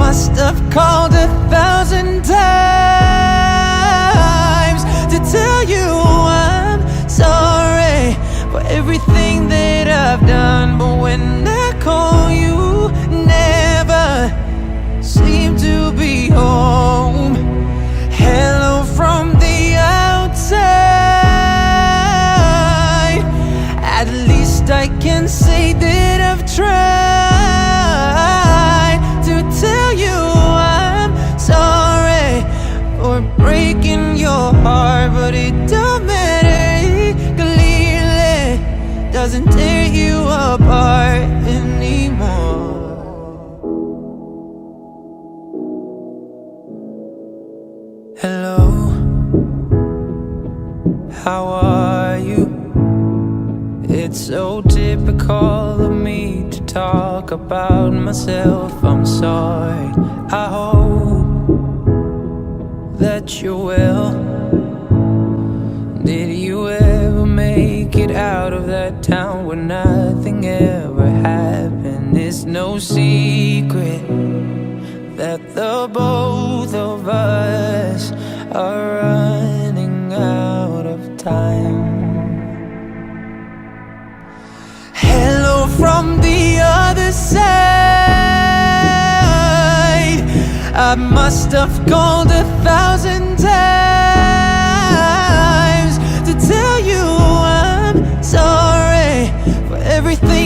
must have called 1,000 times to tell you I'm sorry for everything that I've done. But when I call you, never seem to be home. Hello from the outside. At least I can say that I've tried to tell you I'm sorry for breaking your heart. But it don't matter, it clearly doesn't tear you apart anymore. Hello, how are you? It's so typical of me to talk about myself. I'm sorry. I hope that you're well. Did you ever make it out of that town where nothing ever happened? It's no secret that the both of us are running out of time. Hello from the other side. I must have called 1,000 times to tell you I'm sorry for everything